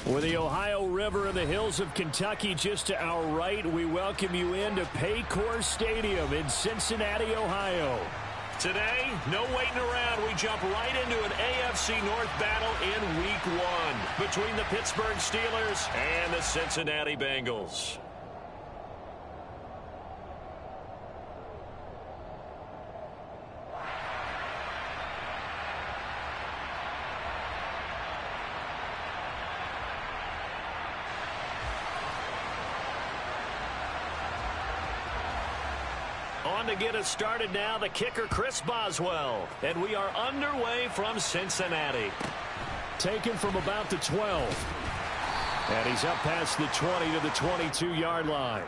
With the Ohio River and the hills of Kentucky just to our right, we welcome you into Paycor Stadium in Cincinnati, Ohio. Today, no waiting around. We jump right into an AFC North battle in Week 1 between the Pittsburgh Steelers and the Cincinnati Bengals. On to get us started now, the kicker, Chris Boswell. And we are underway from Cincinnati. Taken from about the 12. And he's up past the 20 to the 22-yard line.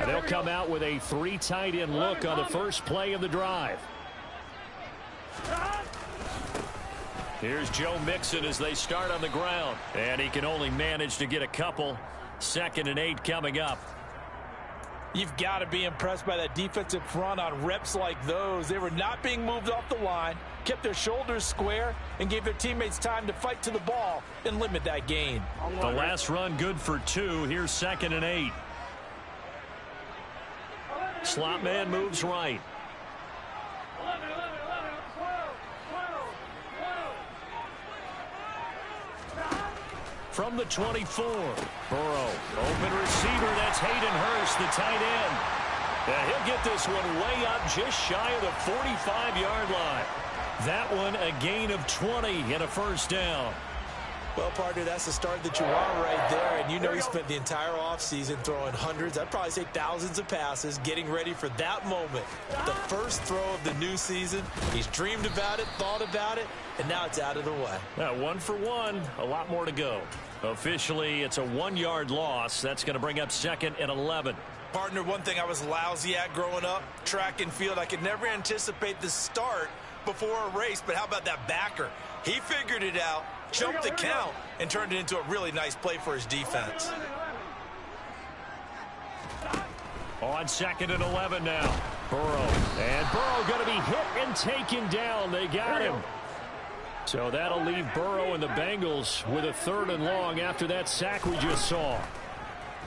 They'll come out with a 3 tight end look on the first play of the drive. Here's Joe Mixon as they start on the ground. And he can only manage to get a couple. 2nd and 8 coming up. You've got to be impressed by that defensive front on reps like those. They were not being moved off the line, kept their shoulders square, and gave their teammates time to fight to the ball and limit that gain. The last run good for 2. Here's 2nd and 8. Slot man moves right. From the 24, Burrow, open receiver, that's Hayden Hurst, the tight end. And he'll get this one way up just shy of the 45-yard line. That one a gain of 20 and a first down. Well, partner, that's the start that you want right there. And you know he spent the entire offseason throwing hundreds, I'd probably say thousands of passes, getting ready for that moment. The first throw of the new season. He's dreamed about it, thought about it, and now it's out of the way. 1 for 1, a lot more to go. Officially, it's a 1-yard loss. That's going to bring up 2nd and 11. Partner, one thing I was lousy at growing up, track and field. I could never anticipate the start before a race, but how about that backer? He figured it out, jumped the count, and turned it into a really nice play for his defense. On 2nd and 11 now. Burrow. And Burrow going to be hit and taken down. They got him. So that'll leave Burrow and the Bengals with a 3rd and long after that sack we just saw.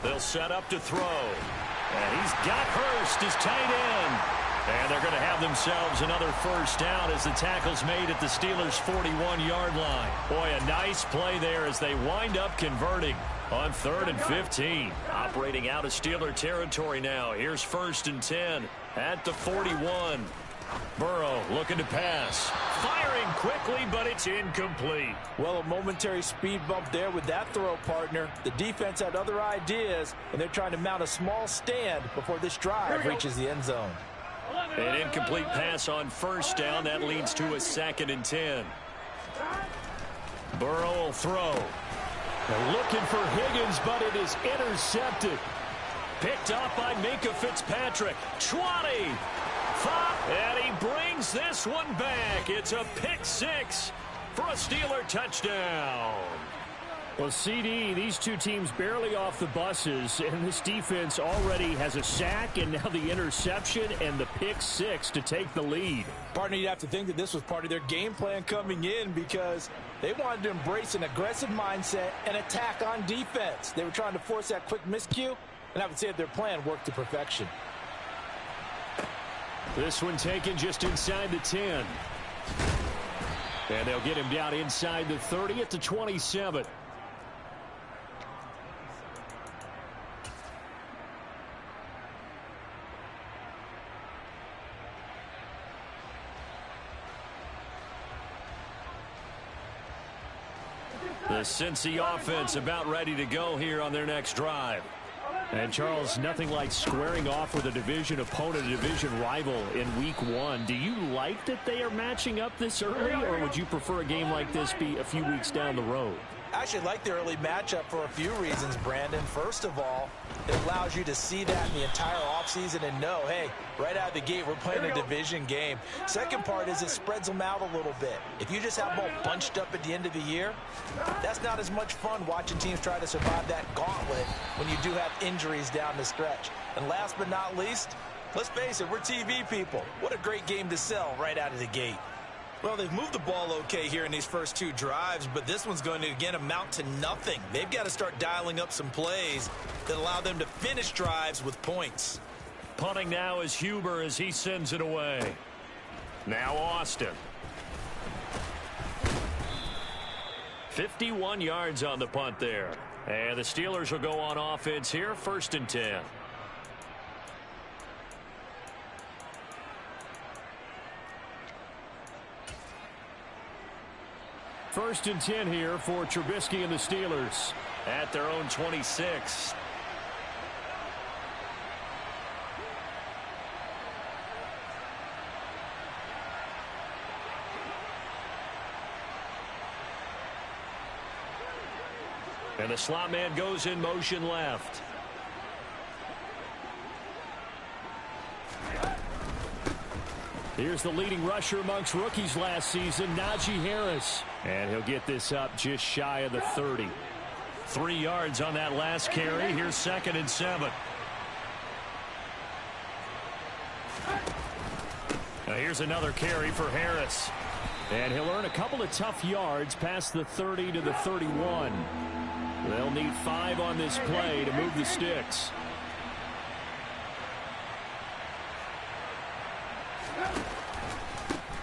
They'll set up to throw. And he's got Hurst, his tight end. And they're going to have themselves another first down as the tackle's made at the Steelers' 41-yard line. Boy, a nice play there as they wind up converting on 3rd and 15. Operating out of Steeler territory now. Here's 1st and 10 at the 41. Burrow looking to pass. Firing quickly, but it's incomplete. Well, a momentary speed bump there with that throw, partner. The defense had other ideas, and they're trying to mount a small stand before this drive reaches the end zone. An incomplete pass on first down. That leads to a 2nd and 10. Burrow will throw. They're looking for Higgins, but it is intercepted. Picked up by Minkah Fitzpatrick. 20. 5. And he brings this one back. It's a pick 6 for a Steeler touchdown. Well, CD, these two teams barely off the buses, and this defense already has a sack and now the interception and the pick 6 to take the lead. Partner, you'd have to think that this was part of their game plan coming in because they wanted to embrace an aggressive mindset and attack on defense. They were trying to force that quick miscue, and I would say that their plan worked to perfection. This one taken just inside the 10. And they'll get him down inside the 30 at the 27. The Cincy offense about ready to go here on their next drive. And, Charles, nothing like squaring off with a division opponent, a division rival in Week 1. Do you like that they are matching up this early, or would you prefer a game like this be a few weeks down the road? I actually like the early matchup for a few reasons, Brandon. First of all, it allows you to see that in the entire offseason and know, hey, right out of the gate, we're playing a division game. Second part is it spreads them out a little bit. If you just have them all bunched up at the end of the year, that's not as much fun watching teams try to survive that gauntlet when you do have injuries down the stretch. And last but not least, let's face it, we're TV people. What a great game to sell right out of the gate. Well, they've moved the ball okay here in these first two drives, but this one's going to, again, amount to nothing. They've got to start dialing up some plays that allow them to finish drives with points. Punting now is Huber as he sends it away. Now Austin. 51 yards on the punt there. And the Steelers will go on offense here, 1st and 10. First and 10 here for Trubisky and the Steelers at their own 26. And the slot man goes in motion left. Here's the leading rusher amongst rookies last season, Najee Harris. And he'll get this up just shy of the 30. 3 yards on that last carry. Here's 2nd and 7. Now here's another carry for Harris. And he'll earn a couple of tough yards past the 30 to the 31. They'll need 5 on this play to move the sticks.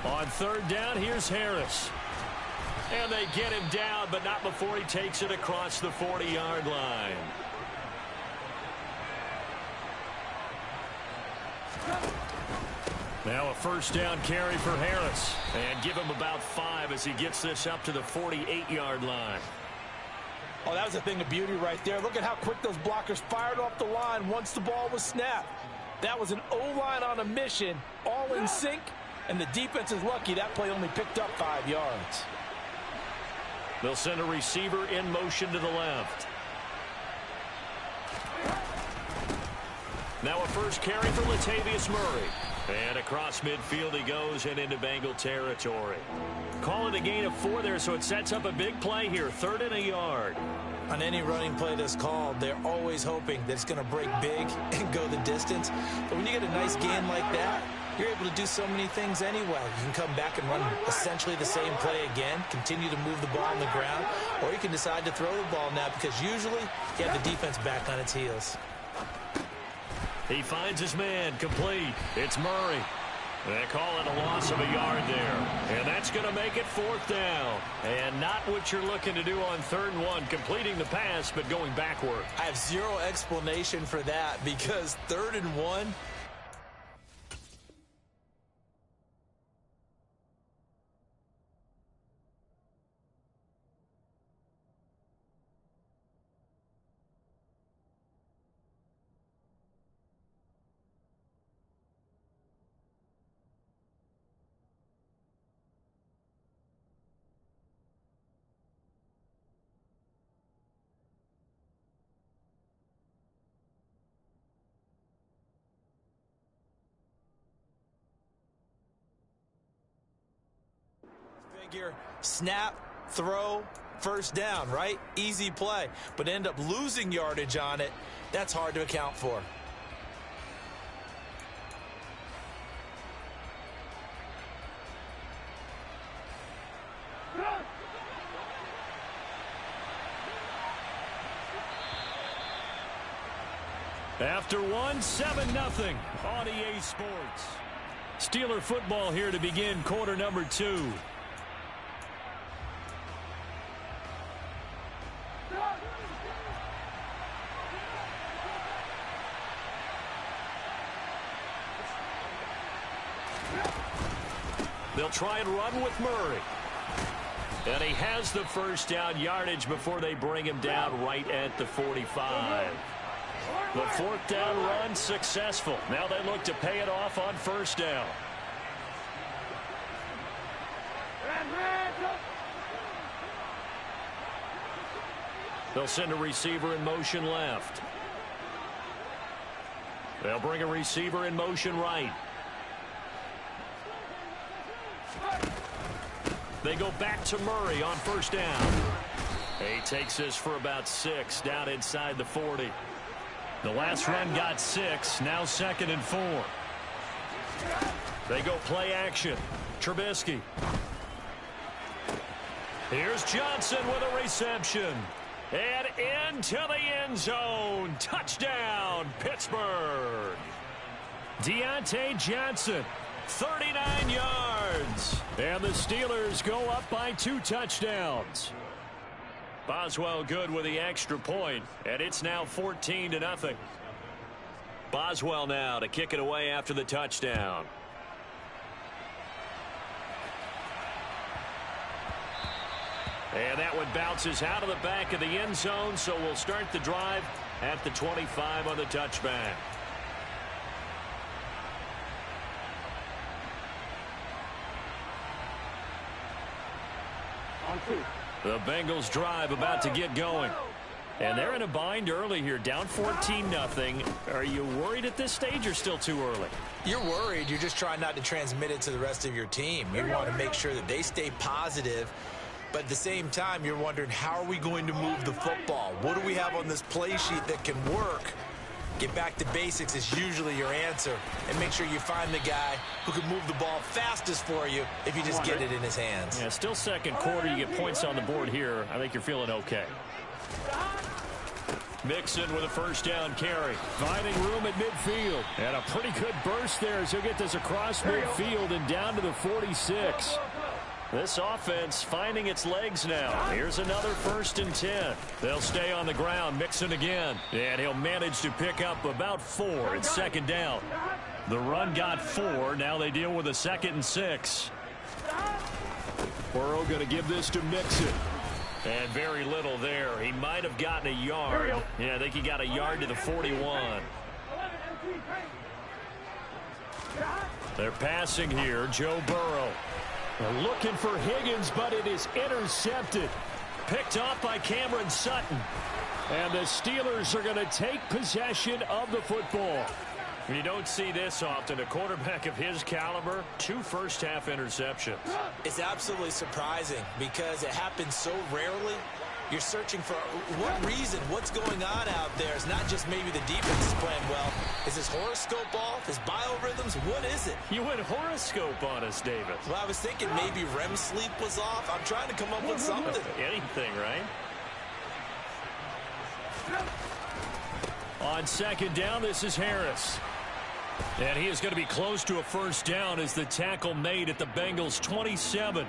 On 3rd down, here's Harris. And they get him down, but not before he takes it across the 40-yard line. Now a 1st down carry for Harris. And give him about 5 as he gets this up to the 48-yard line. Oh, that was a thing of beauty right there. Look at how quick those blockers fired off the line once the ball was snapped. That was an O-line on a mission, all in sync, and the defense is lucky that play only picked up 5 yards. They'll send a receiver in motion to the left. Now a first carry for Latavius Murray. And across midfield he goes and into Bengal territory. Call it a gain of 4 there, so it sets up a big play here. 3rd and a yard. On any running play that's called, they're always hoping that it's going to break big and go the distance. But when you get a nice gain like that, you're able to do so many things anyway. You can come back and run essentially the same play again, continue to move the ball on the ground, or you can decide to throw the ball now because usually you have the defense back on its heels. He finds his man, complete. It's Murray. They call it a loss of a yard there. And that's going to make it 4th down. And not what you're looking to do on 3rd and 1, completing the pass, but going backward. I have zero explanation for that because 3rd and 1, figure, snap, throw, 1st down, right? Easy play, but end up losing yardage on it. That's hard to account for. After 1, 7-0 on EA Sports. Steeler football here to begin quarter number 2. They'll try and run with Murray. And he has the 1st down yardage before they bring him down right at the 45. The 4th down run successful. Now they look to pay it off on 1st down. They'll send a receiver in motion left. They'll bring a receiver in motion right. They go back to Murray on first down. He takes this for about 6 down inside the 40. The last run got 6. Now 2nd and 4. They go play action. Trubisky. Here's Johnson with a reception. And into the end zone. Touchdown, Pittsburgh. Deontay Johnson, 39 yards. And the Steelers go up by 2 touchdowns. Boswell good with the extra point, and it's now 14-0. Boswell now to kick it away after the touchdown. And that one bounces out of the back of the end zone, so we'll start the drive at the 25 on the touchback. The Bengals drive about to get going. And they're in a bind early here, down 14-0. Are you worried at this stage or still too early? You're worried. You're just trying not to transmit it to the rest of your team. You want to make sure that they stay positive. But at the same time, you're wondering, how are we going to move the football? What do we have on this play sheet that can work? Get back to basics is usually your answer. And make sure you find the guy who can move the ball fastest for you if you just get it in his hands. Yeah, still second quarter. You get points on the board here. I think you're feeling okay. Mixon with a first down carry. Finding room at midfield. And a pretty good burst there as he'll get this across midfield and down to the 46. This offense finding its legs now. Here's another 1st and 10. They'll stay on the ground. Mixon again. And he'll manage to pick up about 4. It's 2nd down. The run got 4. Now they deal with a 2nd and 6. Burrow going to give this to Mixon. And very little there. He might have gotten a yard. Yeah, I think he got a yard to the 41. They're passing here. Joe Burrow. They're looking for Higgins, but it is intercepted. Picked off by Cameron Sutton. And the Steelers are going to take possession of the football. You don't see this often. A quarterback of his caliber, 2 first-half interceptions. It's absolutely surprising because it happens so rarely. You're searching for what reason, what's going on out there. It's not just maybe the defense is playing well. Is his horoscope off? His biorhythms? What is it? You went horoscope on us, David. Well, I was thinking maybe REM sleep was off. I'm trying to come up with something. Anything, right? On 2nd down, this is Harris. And he is going to be close to a first down as the tackle made at the Bengals' 27.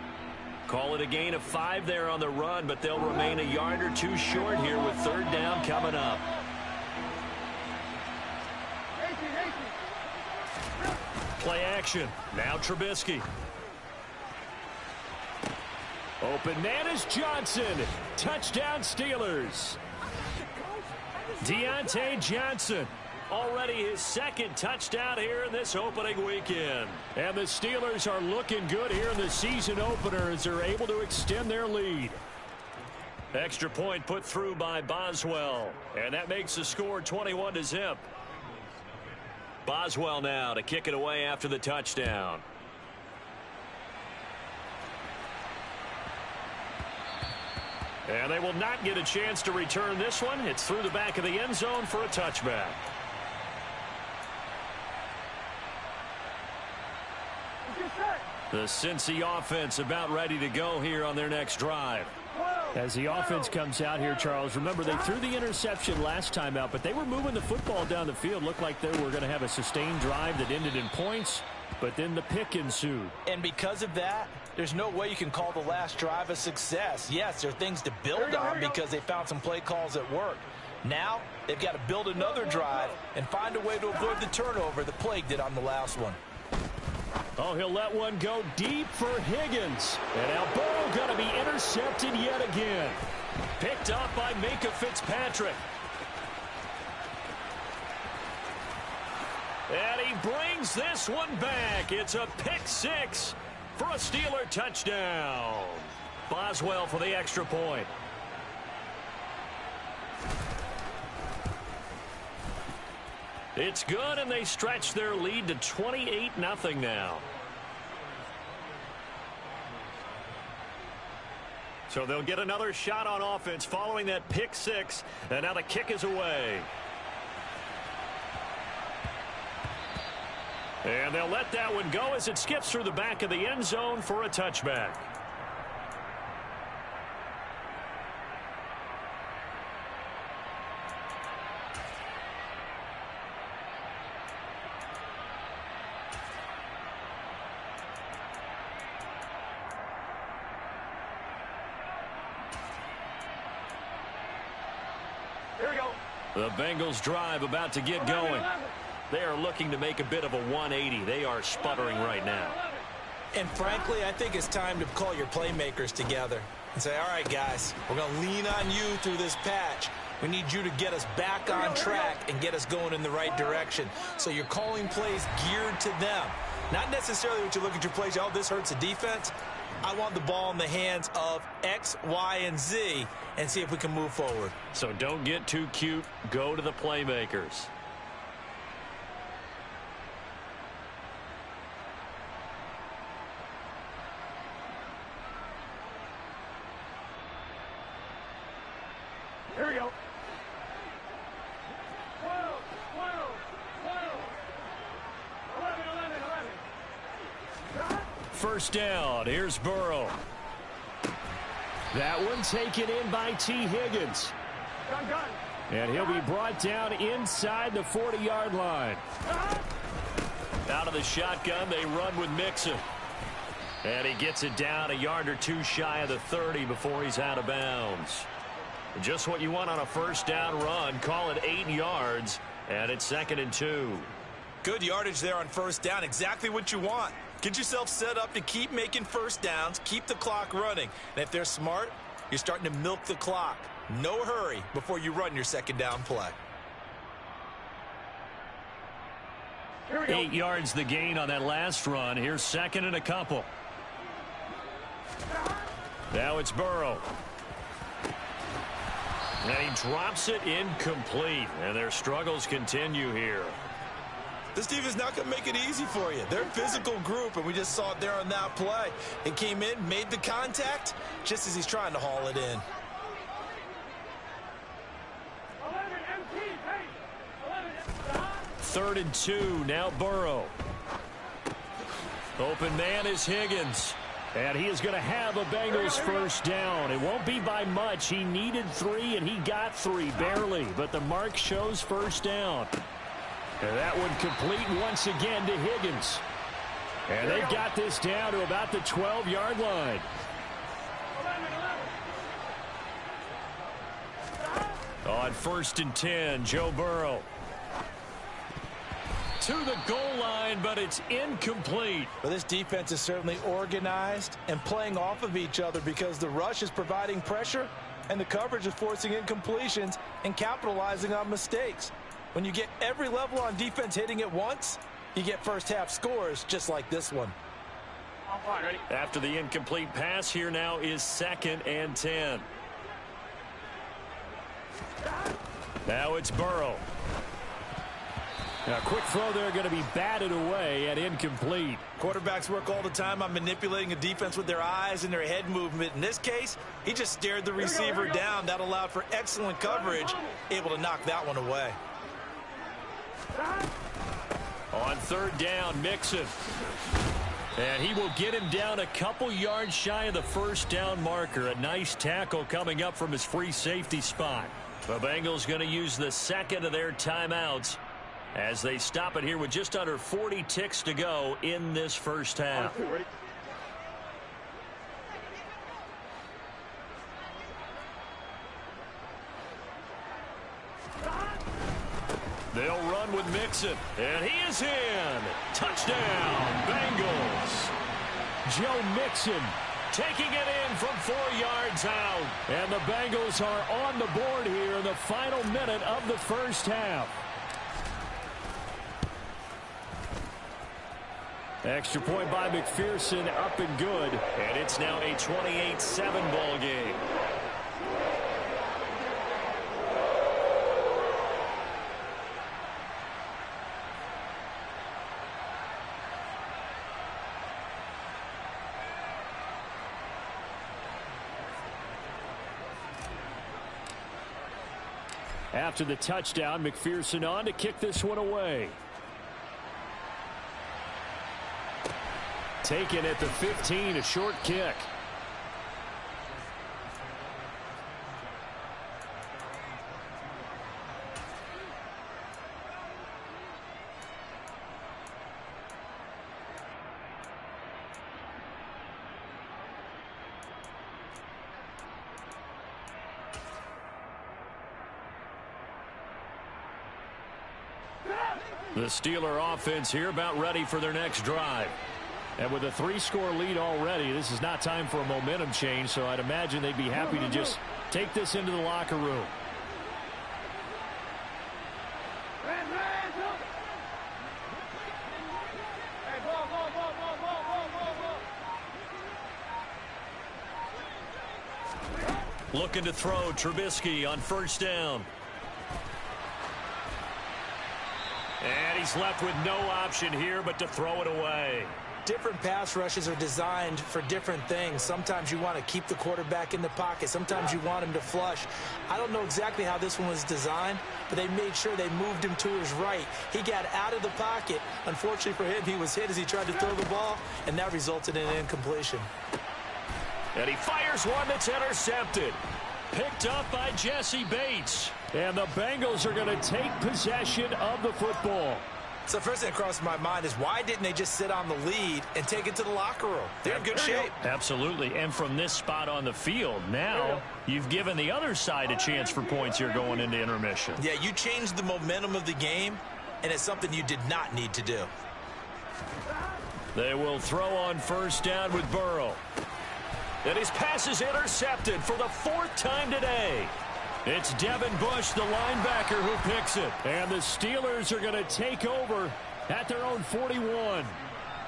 Call it a gain of 5 there on the run, but they'll remain a yard or 2 short here with 3rd down coming up. Play action. Now Trubisky. Open man is Johnson. Touchdown Steelers. Deontay Johnson. Already his 2nd touchdown here in this opening weekend. And the Steelers are looking good here in the season opener as they're able to extend their lead. Extra point put through by Boswell. And that makes the score 21-0. Boswell now to kick it away after the touchdown. And they will not get a chance to return this one. It's through the back of the end zone for a touchback. The Cincy offense about ready to go here on their next drive. As the offense comes out here, Charles, remember they threw the interception last time out, but they were moving the football down the field. Looked like they were going to have a sustained drive that ended in points, but then the pick ensued. And because of that, there's no way you can call the last drive a success. Yes, there are things to build on because they found some play calls that work. Now, they've got to build another drive and find a way to avoid the turnover that plagued it on the last one. Oh, he'll let one go deep for Higgins. And now Burrow going to be intercepted yet again. Picked up by Minka Fitzpatrick. And he brings this one back. It's a pick 6 for a Steeler touchdown. Boswell for the extra point. It's good, and they stretch their lead to 28-0 now. So they'll get another shot on offense following that pick six, and now the kick is away. And they'll let that one go as it skips through the back of the end zone for a touchback. Here we go. The Bengals drive about to get going. They are looking to make a bit of a 180. They are sputtering right now. And frankly, I think it's time to call your playmakers together and say, all right, guys, we're going to lean on you through this patch. We need you to get us back on track and get us going in the right direction. So you're calling plays geared to them. Not necessarily what you look at your plays, oh, this hurts the defense. I want the ball in the hands of X, Y, and Z and see if we can move forward. So don't get too cute. Go to the playmakers. Here we go. First down. Here's Burrow. That one taken in by T. Higgins. And he'll be brought down inside the 40-yard line. Out of the shotgun, they run with Mixon. And he gets it down a yard or two shy of the 30 before he's out of bounds. Just what you want on a first down run. Call it 8 yards, and it's 2nd and 2. Good yardage there on first down. Exactly what you want. Get yourself set up to keep making first downs, keep the clock running. And if they're smart, you're starting to milk the clock. No hurry before you run your second down play. 8 yards the gain on that last run. Here's 2nd and a couple. Now it's Burrow. And he drops it incomplete. And their struggles continue here. This team is not going to make it easy for you. They're a physical group, and we just saw it there on that play. It came in, made the contact, just as he's trying to haul it in. 3rd and 2. Now Burrow. Open man is Higgins. And he is going to have a Bengals first down. It won't be by much. He needed 3, and he got 3, barely. But the mark shows first down. And that one complete once again to Higgins. And they've got this down to about the 12-yard line. On 1st and 10, Joe Burrow. To the goal line, but it's incomplete. Well, this defense is certainly organized and playing off of each other because the rush is providing pressure and the coverage is forcing incompletions and capitalizing on mistakes. When you get every level on defense hitting at once, you get first-half scores just like this one. After the incomplete pass, here now is 2nd and 10. Now it's Burrow. Now, quick throw there, going to be batted away and incomplete. Quarterbacks work all the time on manipulating a defense with their eyes and their head movement. In this case, he just stared the receiver down. That allowed for excellent coverage, able to knock that one away. On 3rd down, Mixon. And he will get him down a couple yards shy of the first down marker. A nice tackle coming up from his free safety spot. The Bengals going to use the 2nd of their timeouts as they stop it here with just under 40 ticks to go in this first half. They'll run with Mixon, and he is in. Touchdown, Bengals. Joe Mixon taking it in from 4 yards out. And the Bengals are on the board here in the final minute of the first half. Extra point by McPherson, up and good. And it's now a 28-7 ball game. After the touchdown, McPherson on to kick this one away. Taken at the 15, a short kick. The Steeler offense here about ready for their next drive. And with a 3-score lead already, this is not time for a momentum change, so I'd imagine they'd be happy to just take this into the locker room. Looking to throw Trubisky on first down. And he's left with no option here but to throw it away. Different pass rushes are designed for different things. Sometimes you want to keep the quarterback in the pocket. Sometimes you want him to flush. I don't know exactly how this one was designed, but they made sure they moved him to his right. He got out of the pocket. Unfortunately for him, he was hit as he tried to throw the ball, and that resulted in an incompletion. And he fires one that's intercepted. Picked up by Jesse Bates. And the Bengals are going to take possession of the football. So the first thing that crosses my mind is why didn't they just sit on the lead and take it to the locker room? They're in good shape. Absolutely. And from this spot on the field, now you've given the other side a chance for points here going into intermission. Yeah, you changed the momentum of the game, and it's something you did not need to do. They will throw on first down with Burrow. And his pass is intercepted for the 4th time today. It's Devin Bush, the linebacker, who picks it. And the Steelers are going to take over at their own 41.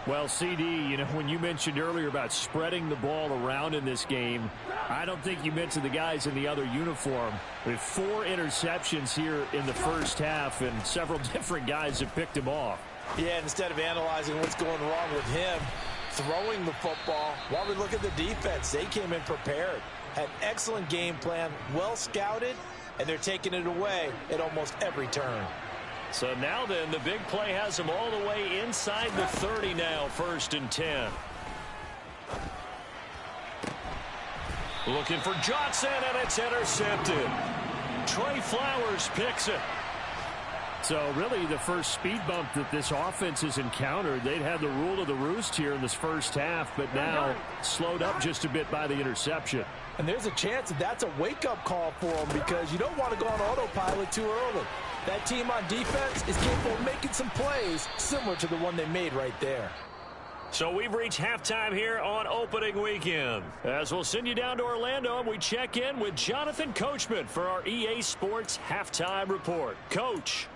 Well, CD, you know, when you mentioned earlier about spreading the ball around in this game, I don't think you mentioned the guys in the other uniform. With 4 interceptions here in the first half, and several different guys have picked him off. Yeah, instead of analyzing what's going wrong with him, throwing the football, while we look at the defense, they came in prepared. Had excellent game plan, well scouted, and they're taking it away at almost every turn. So now then, the big play has them all the way inside the 30 now, 1st and 10. Looking for Johnson, and it's intercepted. Trey Flowers picks it. So really the first speed bump that this offense has encountered, they'd had the rule of the roost here in this first half, but now slowed up just a bit by the interception. And there's a chance that that's a wake-up call for them because you don't want to go on autopilot too early. That team on defense is capable of making some plays similar to the one they made right there. So we've reached halftime here on opening weekend. As we'll send you down to Orlando, and we check in with Jonathan Coachman for our EA Sports Halftime Report. Coach.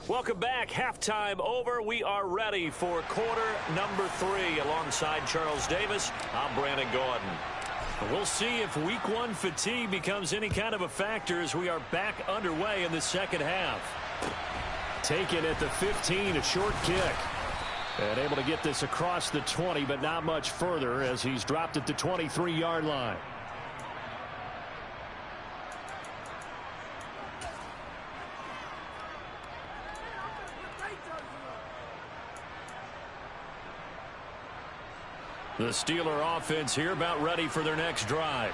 Welcome back. Halftime over. We are ready for quarter number 3. Alongside Charles Davis, I'm Brandon Gordon. We'll see if week 1 fatigue becomes any kind of a factor as we are back underway in the second half. Taken at the 15, a short kick. And able to get this across the 20, but not much further as he's dropped at the 23-yard line. The Steeler offense here about ready for their next drive.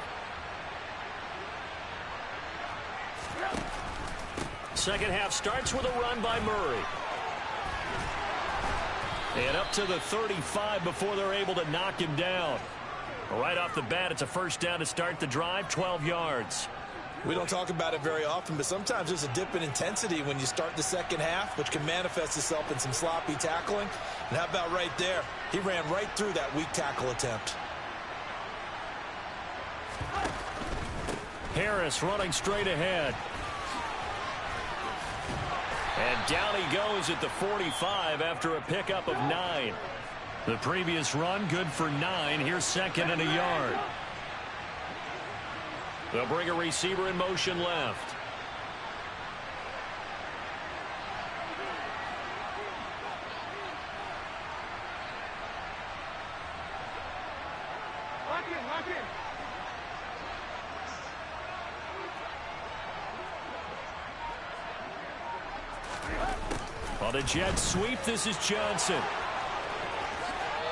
Second half starts with a run by Murray. And up to the 35 before they're able to knock him down. Right off the bat, it's a first down to start the drive, 12 yards. We don't talk about it very often, but sometimes there's a dip in intensity when you start the second half, which can manifest itself in some sloppy tackling. And how about right there? He ran right through that weak tackle attempt. Harris running straight ahead. And down he goes at the 45 after a pickup of 9. The previous run good for 9. Here's second and a yard. They'll bring a receiver in motion left. On the jet sweep, this is Johnson.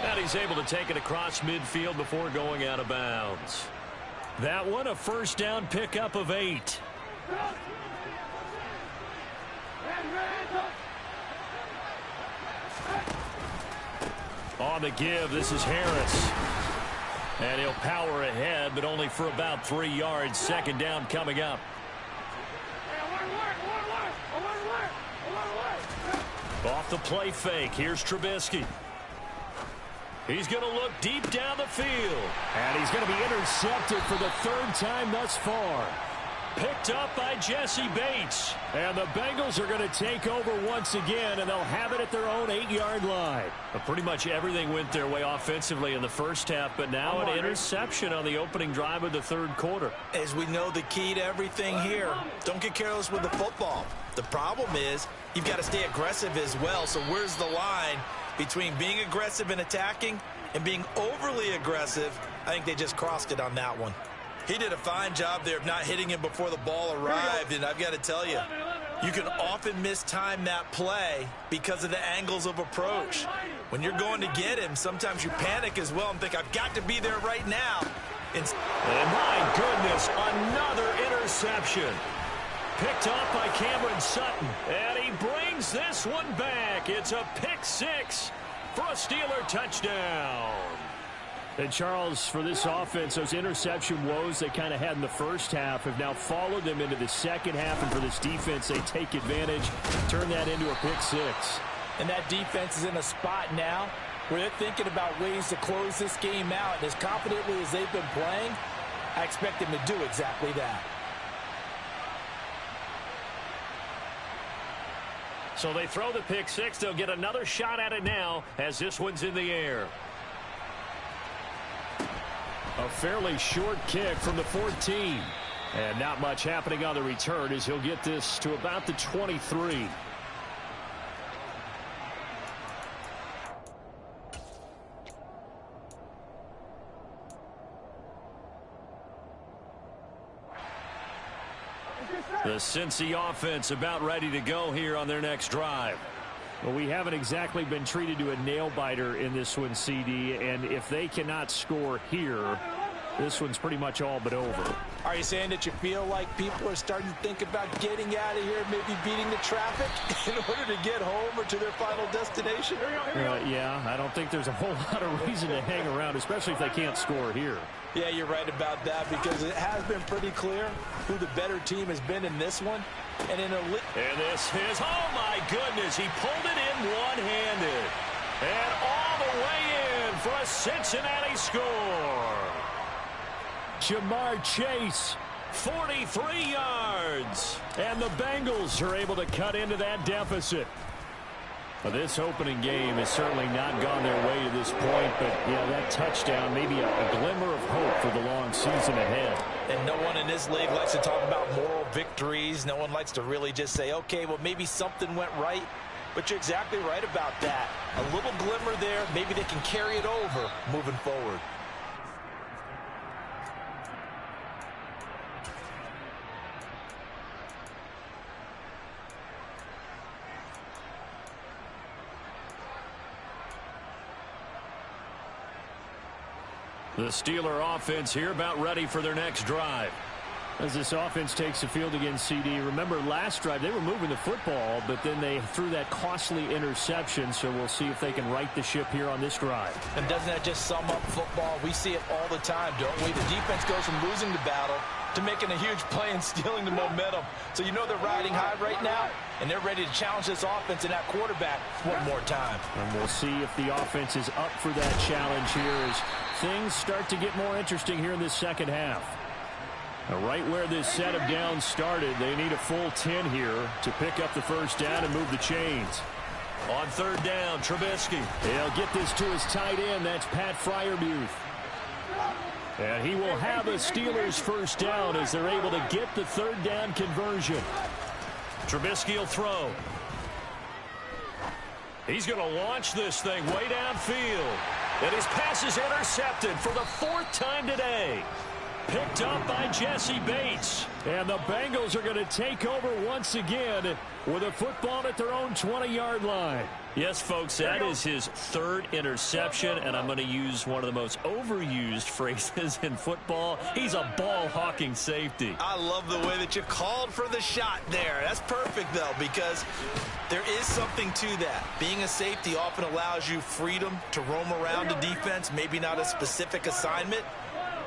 And he's able to take it across midfield before going out of bounds. That one, a first down pickup of 8. On the give, this is Harris. And he'll power ahead, but only for about 3 yards. Second down coming up. Off the play fake, here's Trubisky. He's going to look deep down the field. And he's going to be intercepted for the 3rd time thus far. Picked up by Jesse Bates. And the Bengals are going to take over once again, and they'll have it at their own 8-yard line. But pretty much everything went their way offensively in the first half, but now an interception on the opening drive of the 3rd quarter. As we know, the key to everything here, don't get careless with the football. The problem is you've got to stay aggressive as well. So where's the line between being aggressive and attacking and being overly aggressive? I think they just crossed it on that one. He did a fine job there of not hitting him before the ball arrived, and I've got to tell you, you can often mistime that play because of the angles of approach. When you're going to get him, sometimes you panic as well and think, I've got to be there right now. And my goodness, another interception. Picked off by Cameron Sutton, and he brings this one back. It's a pick-6 for a Steeler touchdown. And, Charles, for this offense, those interception woes they kind of had in the first half have now followed them into the second half. And for this defense, they take advantage, turn that into a pick-6. And that defense is in a spot now where they're thinking about ways to close this game out. And as confidently as they've been playing, I expect them to do exactly that. So they throw the pick-6. They'll get another shot at it now as this one's in the air. A fairly short kick from the 14. And not much happening on the return as he'll get this to about the 23. The Cincy offense about ready to go here on their next drive. Well, we haven't exactly been treated to a nail-biter in this one, CD, and if they cannot score here, this one's pretty much all but over. Are you saying that you feel like people are starting to think about getting out of here, maybe beating the traffic in order to get home or to their final destination? Yeah, I don't think there's a whole lot of reason to hang around, especially if they can't score here. Yeah, you're right about that because it has been pretty clear who the better team has been in this one. And this is, oh my goodness, he pulled it in one-handed. And all the way in for a Cincinnati score. Jamar Chase, 43 yards. And the Bengals are able to cut into that deficit. Well, this opening game has certainly not gone their way to this point, but yeah, that touchdown, maybe a glimmer of hope for the long season ahead. And no one in this league likes to talk about moral victories. No one likes to really just say, okay, well, maybe something went right. But you're exactly right about that. A little glimmer there. Maybe they can carry it over moving forward. The Steeler offense here about ready for their next drive. As this offense takes the field against CD, remember last drive they were moving the football, but then they threw that costly interception, so we'll see if they can right the ship here on this drive. And doesn't that just sum up football? We see it all the time, don't we? The defense goes from losing the battle to making a huge play and stealing the momentum. So you know they're riding high right now, and they're ready to challenge this offense and that quarterback one more time. And we'll see if the offense is up for that challenge here as things start to get more interesting here in this second half. Now, right where this set of downs started, they need a full 10 here to pick up the first down and move the chains. On third down, Trubisky. He'll get this to his tight end. That's Pat Freiermuth. And he will have a Steelers first down as they're able to get the third down conversion. Trubisky will throw. He's going to launch this thing way downfield. And his pass is intercepted for the 4th time today. Picked up by Jesse Bates. And the Bengals are going to take over once again with a football at their own 20-yard line. Yes, folks, that is his third interception, and I'm going to use one of the most overused phrases in football. He's a ball-hawking safety. I love the way that you called for the shot there. That's perfect, though, because there is something to that. Being a safety often allows you freedom to roam around the defense, maybe not a specific assignment.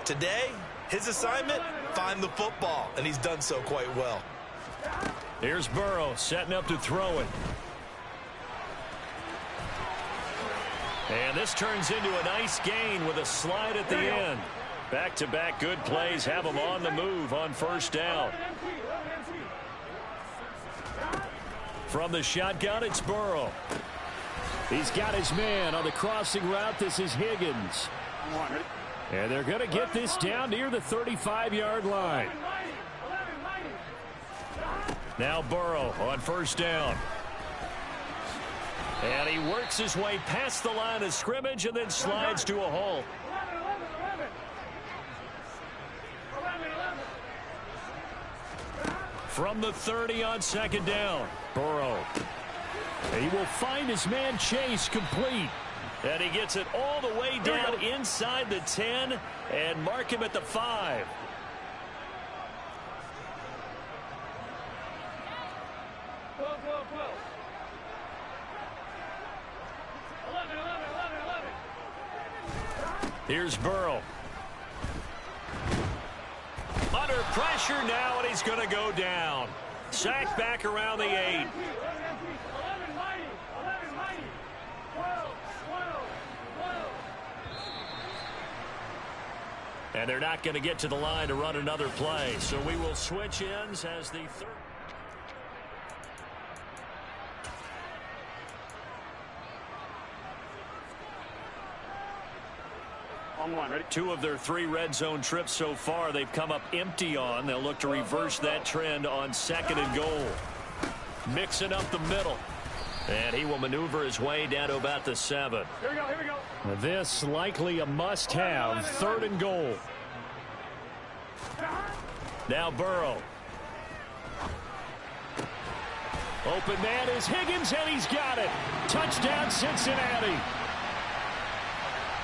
Today, his assignment, find the football, and he's done so quite well. Here's Burrow setting up to throw it. And this turns into a nice gain with a slide at the end. Back-to-back good plays have him on the move on first down. From the shotgun, it's Burrow. He's got his man on the crossing route. This is Higgins. And they're going to get this down near the 35-yard line. Now Burrow on first down. And he works his way past the line of scrimmage and then slides to a hole. From the 30 on second down, Burrow. He will find his man Chase complete. And he gets it all the way down inside the 10 and mark him at the 5. Here's Burrow. Under pressure now, and he's going to go down. Sacked back around the 8. And they're not going to get to the line to run another play. So we will switch ends as the third. Two of their 3 red zone trips so far they've come up empty on. They'll look to reverse that trend on second and goal. Mixing up the middle. And he will maneuver his way down to about the 7. Here we go. This likely a must-have. Third and goal. Now Burrow. Open man is Higgins, and he's got it. Touchdown, Cincinnati.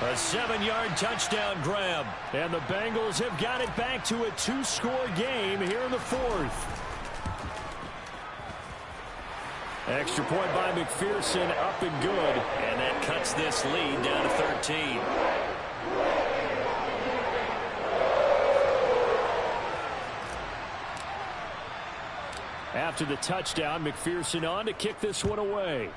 A 7-yard touchdown grab. And the Bengals have got it back to a 2-score game here in the 4th. Extra point by McPherson, up and good. And that cuts this lead down to 13. After the touchdown, McPherson on to kick this one away.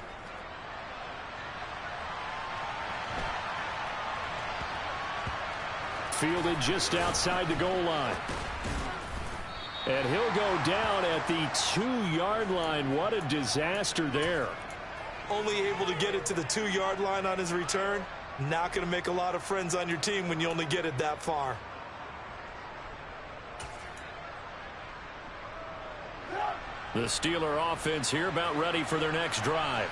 Fielded just outside the goal line. And he'll go down at the 2-yard line. What a disaster there. Only able to get it to the 2-yard line on his return. Not going to make a lot of friends on your team when you only get it that far. The Steeler offense here about ready for their next drive.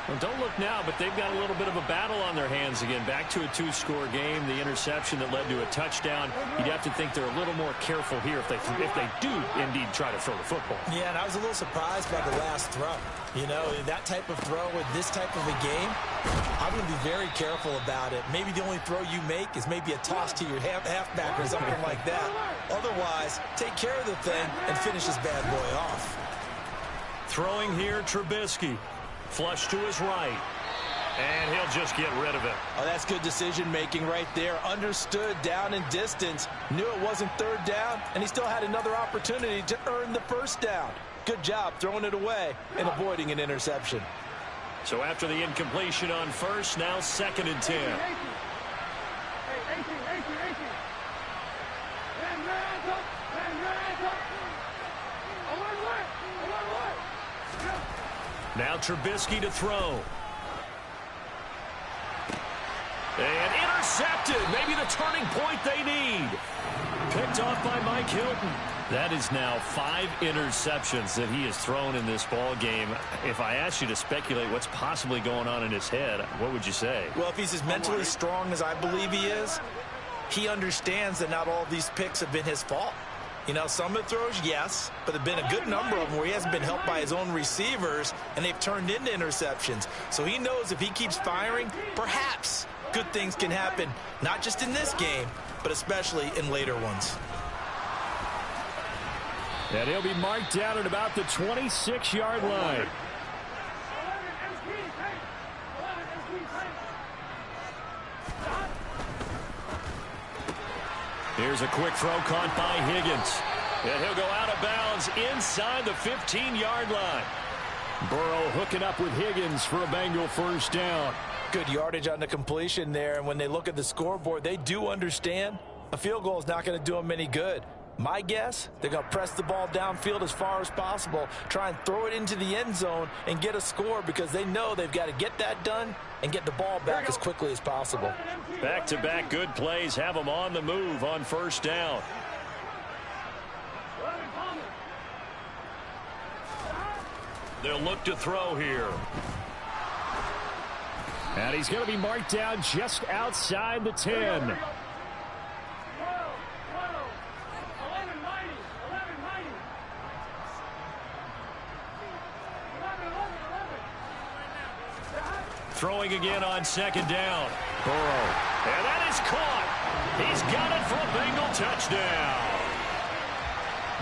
Well, don't look now, but they've got a little bit of a battle on their hands again. Back to a 2-score game. The interception that led to a touchdown. You'd have to think they're a little more careful here if they do indeed try to throw the football. Yeah, and I was a little surprised by the last throw. You know, that type of throw with this type of a game, I'm going to be very careful about it. Maybe the only throw you make is maybe a toss to your halfback or something like that. Otherwise, take care of the thing and finish this bad boy off. Throwing here, Trubisky. Flush to his right. And he'll just get rid of it. Oh, that's good decision-making right there. Understood down and distance. Knew it wasn't third down, and he still had another opportunity to earn the first down. Good job throwing it away and avoiding an interception. So after the incompletion on first, now second and 10. Now Trubisky to throw. And intercepted. Maybe the turning point they need. Picked off by Mike Hilton. That is now 5 interceptions that he has thrown in this ball game. If I asked you to speculate what's possibly going on in his head, what would you say? Well, if he's as mentally strong as I believe he is, he understands that not all of these picks have been his fault. You know, some of the throws, yes, but there have been a good number of them where he hasn't been helped by his own receivers, and they've turned into interceptions. So he knows if he keeps firing, perhaps good things can happen, not just in this game, but especially in later ones. And he'll be marked down at about the 26-yard line. Here's a quick throw caught by Higgins. And he'll go out of bounds inside the 15-yard line. Burrow hooking up with Higgins for a Bengal first down. Good yardage on the completion there, and when they look at the scoreboard, they do understand a field goal is not going to do them any good. My guess, they're going to press the ball downfield as far as possible, try and throw it into the end zone and get a score because they know they've got to get that done and get the ball back as quickly as possible. Back-to-back good plays have them on the move on first down. They'll look to throw here. And he's going to be marked down just outside the 10. Throwing again on second down. Burrow. And that is caught. He's got it for a Bengal touchdown.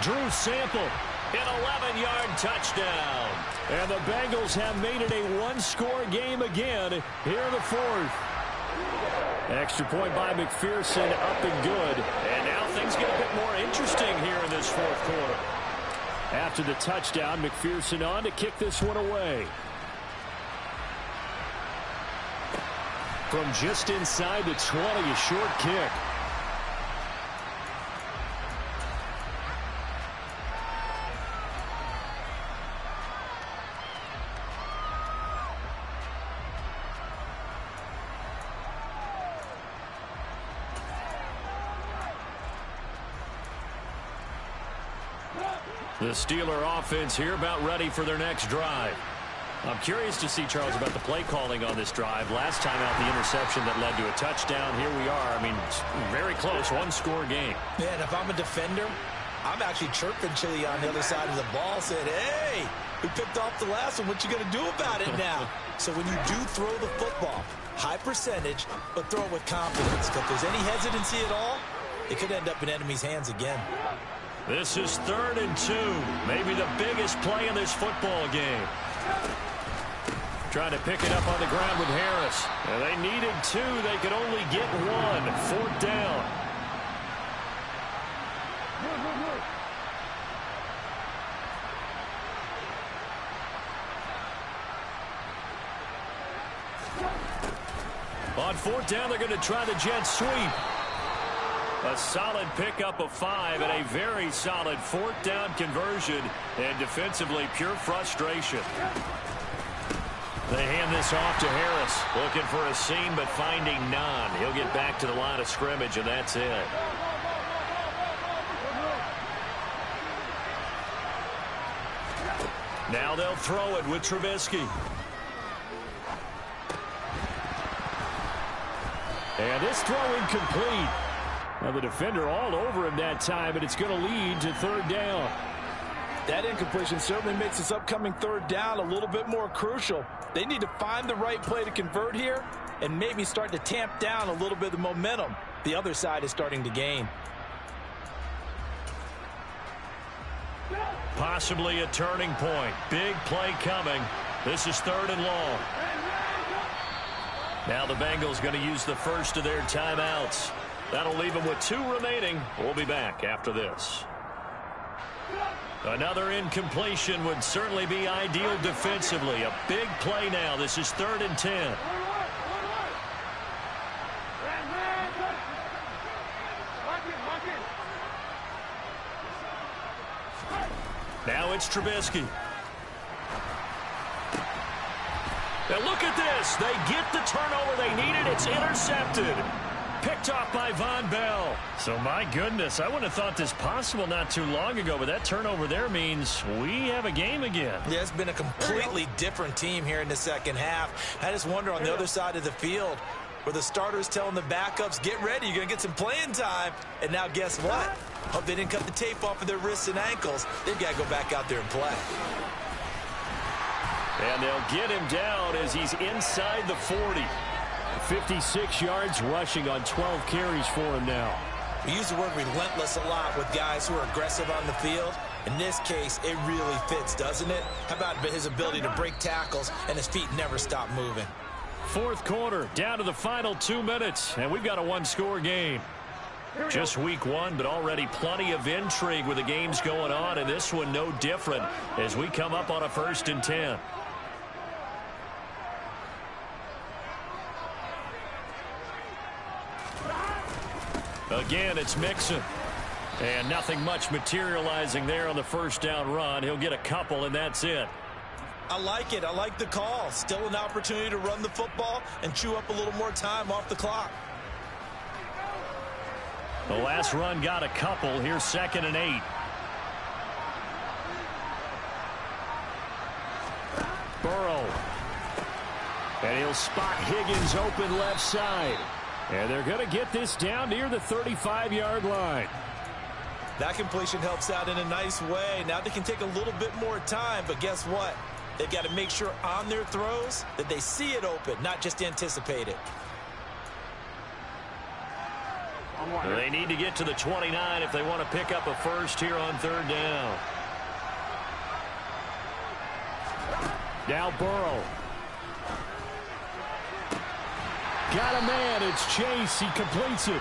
Drew Sample, an 11-yard touchdown. And the Bengals have made it a one-score game again here in the fourth. Extra point by McPherson, up and good. And now things get a bit more interesting here in this fourth quarter. After the touchdown, McPherson on to kick this one away. From just inside the 20, a short kick. The Steeler offense here about ready for their next drive. I'm curious to see, Charles, about the play calling on this drive. Last time out, the interception that led to a touchdown. Here we are. I mean, very close, one-score game. Yeah, and if I'm a defender, I'm actually chirping Chili on the other side of the ball, saying, hey, we picked off the last one. What you going to do about it now? So when you do throw the football, high percentage, but throw it with confidence. If there's any hesitancy at all, it could end up in enemy's hands again. This is 3rd and 2. Maybe the biggest play in this football game. Trying to pick it up on the ground with Harris. And they needed 2. They could only get 1. 4th down. On 4th down, they're going to try the jet sweep. A solid pickup of 5 and a very solid 4th down conversion. And defensively, pure frustration. They hand this off to Harris. Looking for a seam, but finding none. He'll get back to the line of scrimmage, and that's it. Now they'll throw it with Trubisky. And this throw incomplete. Now the defender all over him that time, and it's going to lead to 3rd down. That incompletion certainly makes this upcoming 3rd down a little bit more crucial. They need to find the right play to convert here and maybe start to tamp down a little bit of momentum the other side is starting to gain. Possibly a turning point. Big play coming. This is 3rd and long. Now the Bengals going to use the first of their timeouts. That'll leave them with 2 remaining. We'll be back after this. Another incompletion would certainly be ideal defensively. A big play now. This is 3rd and 10. Now it's Trubisky. Now look at this. They get the turnover they needed. It's intercepted. Picked off by Von Bell. So, my goodness, I wouldn't have thought this possible not too long ago, but that turnover there means we have a game again. Yeah, it's been a completely different team here in the second half. I just wonder on the other side of the field, where the starter's telling the backups, get ready, you're going to get some playing time. And now guess what? Hope they didn't cut the tape off of their wrists and ankles. They've got to go back out there and play. And they'll get him down as he's inside the 40. 56 yards rushing on 12 carries for him now. We use the word relentless a lot with guys who are aggressive on the field. In this case, it really fits, doesn't it? How about his ability to break tackles and his feet never stop moving? Fourth quarter, down to the final 2 minutes, and we've got a one-score game. Just week one, but already plenty of intrigue with the games going on, and this one no different as we come up on a 1st and 10. Again, it's Mixon. And nothing much materializing there on the first down run. He'll get a couple, and that's it. I like it. I like the call. Still an opportunity to run the football and chew up a little more time off the clock. The last run got a couple. Here's 2nd and 8. Burrow. And he'll spot Higgins open left side. And they're going to get this down near the 35-yard line. That completion helps out in a nice way. Now they can take a little bit more time, but guess what? They've got to make sure on their throws that they see it open, not just anticipate it. They need to get to the 29 if they want to pick up a first here on 3rd down. Now Burrow. Got a man. It's Chase. He completes it.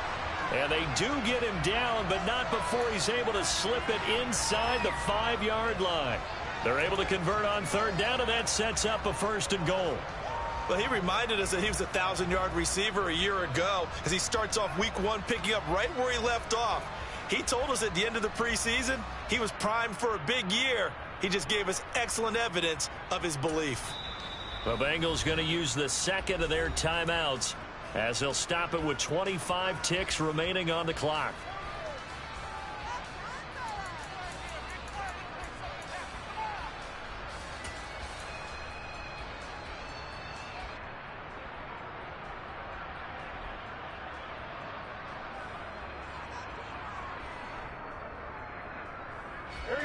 And they do get him down, but not before he's able to slip it inside the 5-yard line. They're able to convert on 3rd down, and that sets up a 1st and goal. Well, he reminded us that he was a 1,000-yard receiver a year ago as he starts off week one picking up right where he left off. He told us at the end of the preseason he was primed for a big year. He just gave us excellent evidence of his belief. The Bengals going to use the 2nd of their timeouts as they'll stop it with 25 ticks remaining on the clock.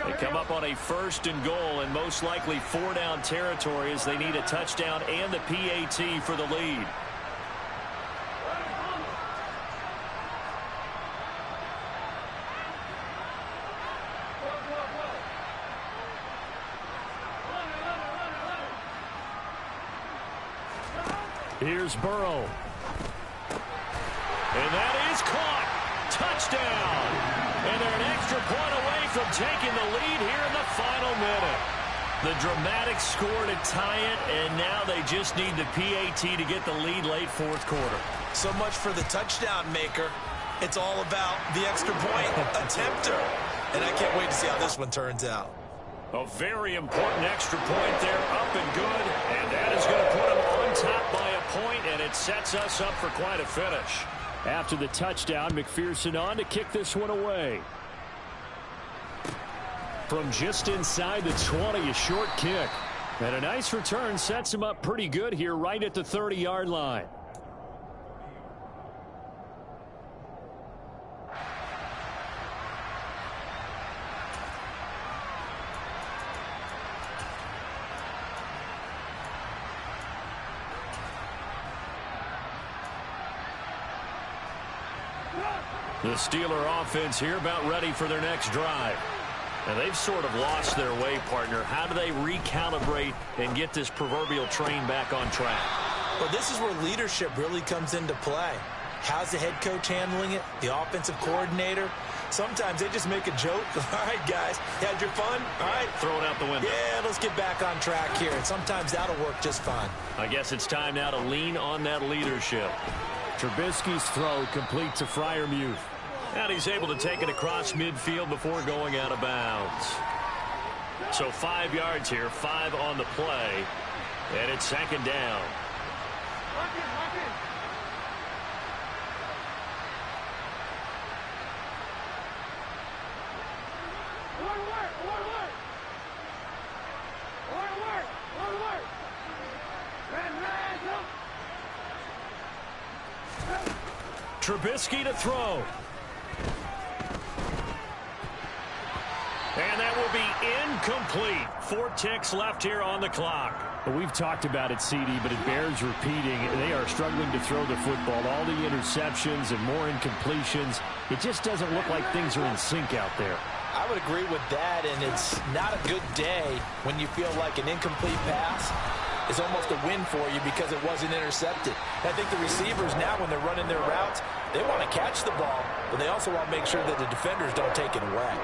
They come up on a 1st and goal and most likely 4-down territory as they need a touchdown and the PAT for the lead. Here's Burrow. And that is caught. Touchdown. And they're an extra point away from taking the lead here in the final minute. The dramatic score to tie it, and now they just need the PAT to get the lead late 4th quarter. So much for the touchdown maker. It's all about the extra point attempter. And I can't wait to see how this one turns out. A very important extra point there, up and good, and that is going to put them on top by a point, and it sets us up for quite a finish. After the touchdown, McPherson on to kick this one away. From just inside the 20, a short kick. And a nice return sets him up pretty good here right at the 30-yard line. The Steeler offense here about ready for their next drive. And they've sort of lost their way, partner. How do they recalibrate and get this proverbial train back on track? Well, this is where leadership really comes into play. How's the head coach handling it? The offensive coordinator? Sometimes they just make a joke. All right, guys, you had your fun? All right. Throw it out the window. Yeah, let's get back on track here. And sometimes that'll work just fine. I guess it's time now to lean on that leadership. Trubisky's throw complete to Freiermuth. And he's able to take it across midfield before going out of bounds. So 5 yards here, 5 on the play. And it's 2nd down. Trubisky to throw. And that will be incomplete. 4 ticks left here on the clock. We've talked about it, CD, but it bears repeating. They are struggling to throw the football. All the interceptions and more incompletions. It just doesn't look like things are in sync out there. I would agree with that, and it's not a good day when you feel like an incomplete pass is almost a win for you because it wasn't intercepted. I think the receivers now, when they're running their routes, they want to catch the ball, but they also want to make sure that the defenders don't take it away.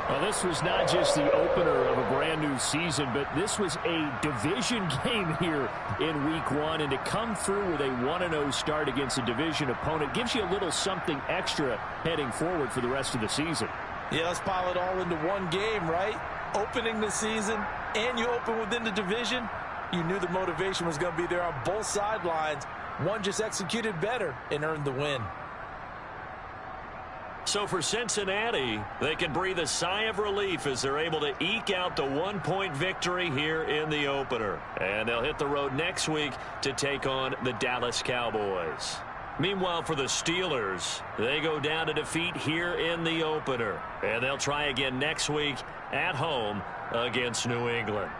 Well, this was not just the opener of a brand new season, but this was a division game here in week 1. And to come through with a 1-0 start against a division opponent gives you a little something extra heading forward for the rest of the season. Yeah, let's pile it all into one game, right? Opening the season, and you open within the division. You knew the motivation was going to be there on both sidelines. One just executed better and earned the win. So for Cincinnati, they can breathe a sigh of relief as they're able to eke out the 1-point victory here in the opener. And they'll hit the road next week to take on the Dallas Cowboys. Meanwhile, for the Steelers, they go down to defeat here in the opener. And they'll try again next week at home against New England.